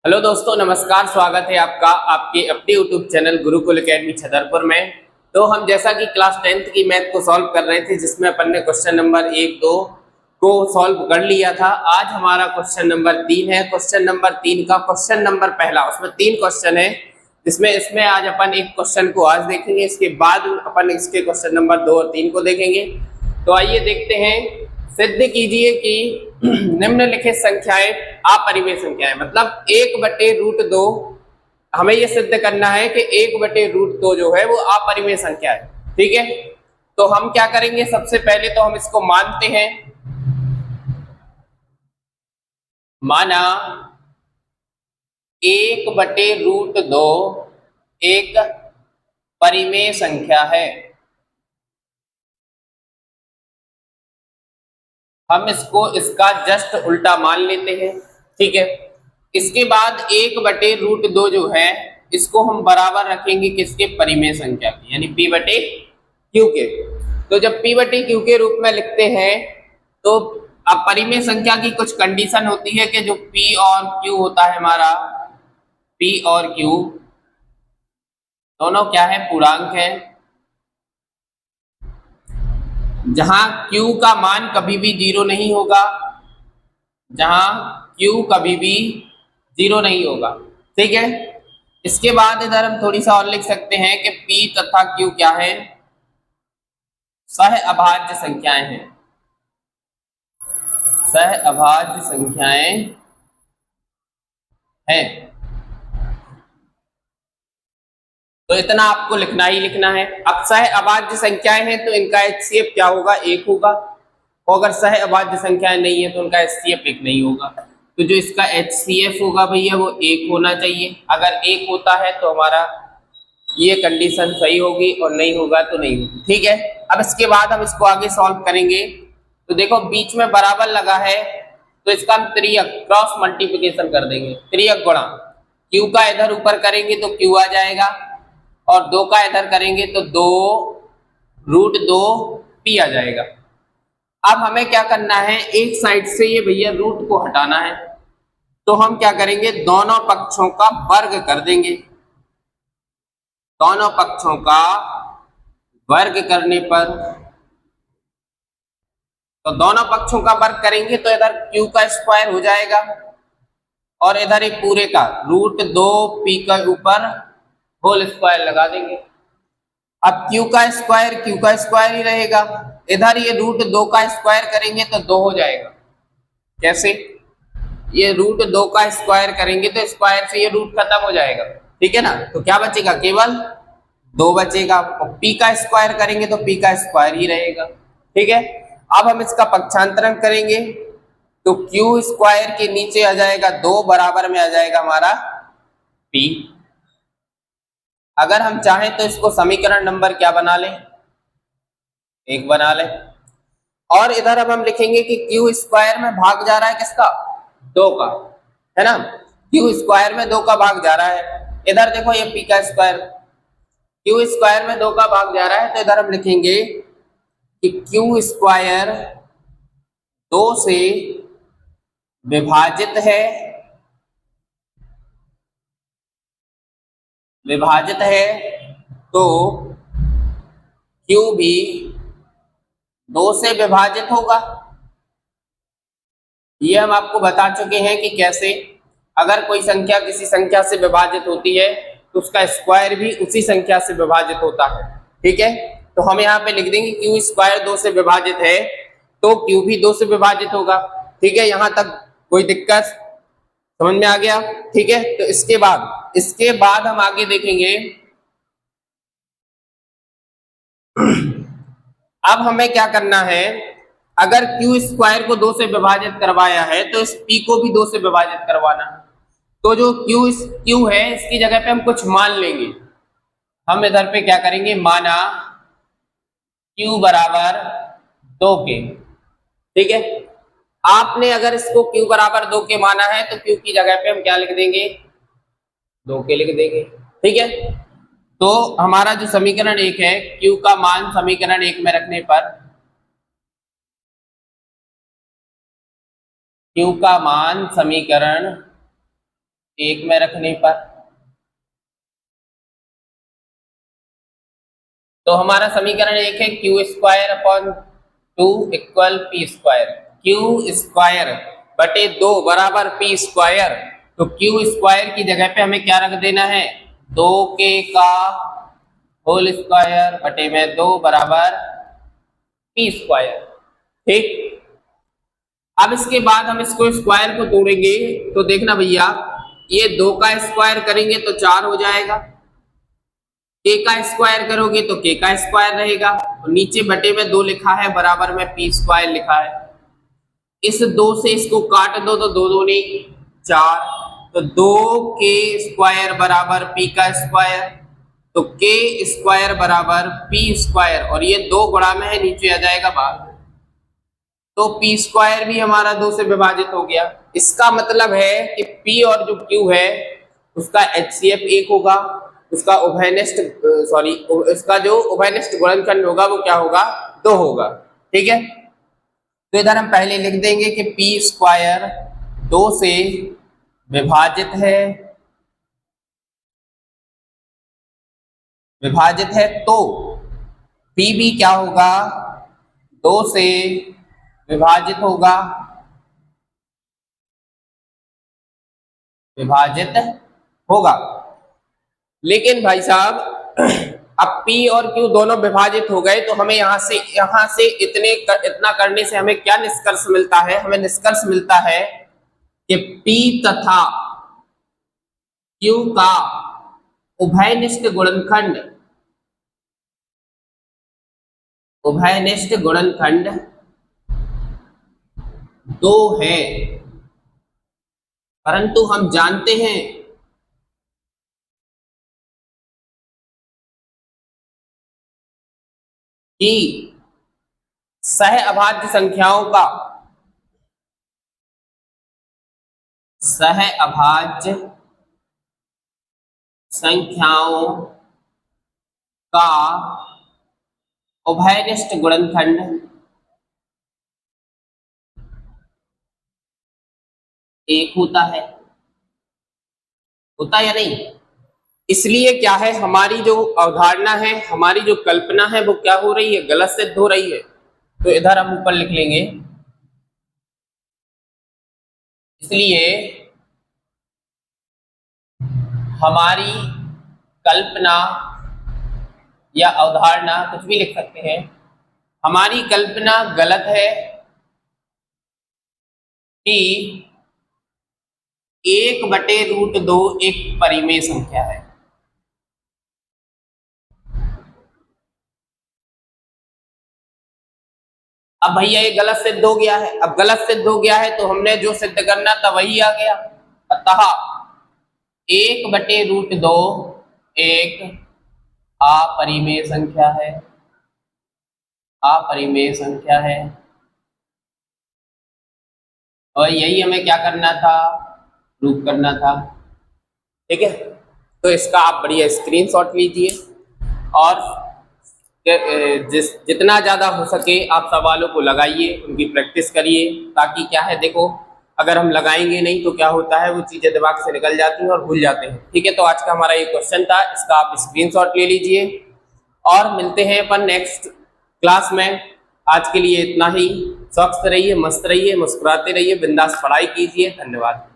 Hello दोस्तों, नमस्कार। स्वागत है आपका आपके अपने YouTube channel Gurukul academy Chhatarpur में। तो हम जैसा कि क्लास 10th की मैथ को सॉल्व कर रहे थे, जिसमें अपन ने क्वेश्चन नंबर 1, 2 को सॉल्व कर लिया था। आज हमारा क्वेश्चन नंबर 3 है। क्वेश्चन नंबर 3 का क्वेश्चन नंबर पहला, उसमें 3 क्वेश्चन है, जिसमें इसमें आज अपन एक क्वेश्चन को आज देखेंगे, इसके बाद अपन इसके क्वेश्चन नंबर 2 और 3 को देखेंगे। तो आइए देखते हैं। सिद्ध कीजिए कि निम्नलिखित संख्याएं अपरिमेय संख्याएं, मतलब 1/√2। हमें यह सिद्ध करना है कि 1/√2 जो है वो अपरिमेय संख्या है। ठीक है, तो हम क्या करेंगे, सबसे पहले तो हम इसको मानते हैं। माना 1/√2 एक परिमेय संख्या है। हम इसको इसका जस्ट उल्टा मान लेते हैं। ठीक है, इसके बाद 1/√2 जो है इसको हम बराबर रखेंगे किसके, परिमेय संख्या के, यानी p/q के। तो जब p/q के रूप में लिखते हैं तो अब परिमेय संख्या की कुछ कंडीशन होती है कि जो p और q होता है हमारा, p और q दोनों क्या है, पूर्णांक है। जहां q का मान कभी भी 0 नहीं होगा, जहां q कभी भी 0 नहीं होगा। ठीक है, इसके बाद इधर हम थोड़ी सा और लिख सकते हैं कि p तथा q क्या है, सह अभाज्य संख्याएं हैं। सह अभाज्य संख्याएं हैं। तो इतना आपको लिखना ही लिखना है। अब सह अभाज्य संख्याएं हैं तो इनका HCF क्या होगा, 1 होगा। और अगर सह अभाज्य संख्याएं नहीं है तो उनका HCF 1 नहीं होगा। तो जो इसका HCF होगा भैया वो 1 होना चाहिए। अगर 1 होता है तो हमारा ये कंडीशन सही होगी, और नहीं होगा तो नहीं होगी। ठीक है, अब इसके बाद हम इसको आगे सॉल्व करेंगे। तो देखो बीच में बराबर लगा है, तो इसका हम त्रियक क्रॉस मल्टीप्लिकेशन कर देंगे। त्रियक गुणा q का इधर ऊपर करेंगे तो q आ जाएगा, और 2 का इधर करेंगे तो 2√2p आ जाएगा। अब हमें क्या करना है, एक साइड से ये भैया रूट को हटाना है। तो हम क्या करेंगे, दोनों पक्षों का वर्ग कर देंगे। दोनों पक्षों का वर्ग करने पर, तो दोनों पक्षों का वर्ग करेंगे तो इधर q का स्क्वायर हो जाएगा, और इधर एक पूरे का √2p के ऊपर होल स्क्वायर लगा देंगे। अब q का स्क्वायर ही रहेगा। इधर ये √2 का स्क्वायर करेंगे तो 2 हो जाएगा। कैसे, ये √2 का स्क्वायर करेंगे तो स्क्वायर से ये रूट खत्म हो जाएगा। ठीक है ना, तो क्या बचेगा, केवल 2 बचेगा। और p का स्क्वायर करेंगे तो p का स्क्वायर ही रहेगा। ठीक है, अब हम इसका पक्षांतरण करेंगे तो q स्क्वायर के नीचे आ जाएगा 2, बराबर में आ जाएगा हमारा p। अगर हम चाहें तो इसको समीकरण नंबर क्या बना लें, 1 बना लें। और इधर अब हम लिखेंगे कि q स्क्वायर में भाग जा रहा है किसका, 2 का, है ना। q स्क्वायर में 2 का भाग जा रहा है। इधर देखो ये p का स्क्वायर, q स्क्वायर में 2 का भाग जा रहा है, तो इधर हम लिखेंगे कि q स्क्वायर 2 से विभाजित है, तो q भी 2 से विभाजित होगा। ये हम आपको बता चुके हैं कि कैसे, अगर कोई संख्या किसी संख्या से विभाजित होती है तो उसका स्क्वायर भी उसी संख्या से विभाजित होता है। ठीक है, तो हम यहाँ पे लिख देंगे q स्क्वायर 2 से विभाजित है तो q भी 2 से विभाजित होगा। ठीक है, यहाँ तक कोई दिक्कत समझ में आ गया। ठीक है, तो इसके बाद हम आगे देखेंगे। अब हमें क्या करना है, अगर q स्क्वायर को 2 से विभाजित करवाया है तो इस p को भी 2 से विभाजित करवाना है। तो जो q है इसकी जगह पे हम कुछ मान लेंगे। हम इधर पे क्या करेंगे, माना q बराबर 2 के। ठीक है, आपने अगर इसको q बराबर 2 के माना है तो q की जगह पे हम क्या लिख देंगे, 2 के लिख देंगे। ठीक है, तो हमारा जो समीकरण 1 है, q का मान समीकरण 1 में रखने पर, q का मान समीकरण 1 में रखने पर, तो हमारा समीकरण एक है Q square upon 2 equal P square. Q square बटे 2 बराबर पी स्क्वायर, तो क्यू स्क्वायर की जगह पे हमें क्या रख देना है, 2k का होल स्क्वायर बटे में 2 बराबर पी स्क्वायर। ठीक, अब इसके बाद हम इसको स्क्वायर को तोड़ेंगे, तो देखना भैया ये 2 का स्क्वायर करेंगे तो 4 हो जाएगा, k का स्क्वायर करोगे तो k का स्क्वायर रहेगा, और नीचे बटे में 2 लिखा है, बराबर में पी स्क्वायर लिखा है। इस 2 से इसको काट दो तो 2 दूनी 4, तो 2k स्क्वायर बराबर p का स्क्वायर, तो k स्क्वायर बराबर p स्क्वायर, और ये 2 गुणा में है, नीचे आ जाएगा बाहर, तो p स्क्वायर भी हमारा 2 से विभाजित हो गया। इसका मतलब है कि p और जो q है उसका HCF 1 होगा, उसका उभयनिष्ठ उसका जो उभयनिष्ठ गुणनखंड होगा वो क्या होगा, 2 होगा। ठीक है, तो इधर हम पहले लिख देंगे कि p स्क्वायर 2 से विभाजित है, तो p भी क्या होगा, 2 से विभाजित होगा। लेकिन भाई साहब अब P और Q दोनों विभाजित हो गए, तो हमें यहाँ से इतना करने से हमें क्या निष्कर्ष मिलता है, हमें निष्कर्ष मिलता है कि P तथा Q का उभयनिष्ठ गुणनखंड 2 है, परंतु हम जानते हैं कि सह अभाज्य संख्याओं का उभयनिष्ठ गुणनखंड 1 होता है या नहीं। इसलिए क्या है, हमारी जो अवधारणा है, हमारी जो कल्पना है, वो क्या हो रही है, गलत सिद्ध हो रही है। तो इधर हम ऊपर लिख लेंगे, इसलिए हमारी कल्पना या अवधारणा, कुछ भी लिख सकते हैं, हमारी कल्पना गलत है कि 1/√2 एक परिमेय संख्या है। अब भैया ये गलत सिद्ध हो गया है, अब गलत सिद्ध हो गया है तो हमने जो सिद्ध करना था वही आ गया। अतः 1/√2 एक अपरिमेय संख्या है, और यही हमें क्या करना था, प्रूव करना था। ठीक है, तो इसका आप बढ़िया स्क्रीनशॉट लीजिए, और जितना ज़्यादा हो सके आप सवालों को लगाइए, उनकी प्रैक्टिस करिए, ताकि क्या है, देखो अगर हम लगाएंगे नहीं तो क्या होता है, वो चीज़ें दिमाग से निकल जाती हैं और भूल जाते हैं। ठीक है, तो आज का हमारा ये क्वेश्चन था, इसका आप स्क्रीनशॉट ले लीजिए, और मिलते हैं अपन नेक्स्ट क्लास में। आज के लिए इतना ही। स्वस्थ रहिए, मस्त रहिए, मुस्कुराते रहिए, बिंदास पढ़ाई कीजिए। धन्यवाद।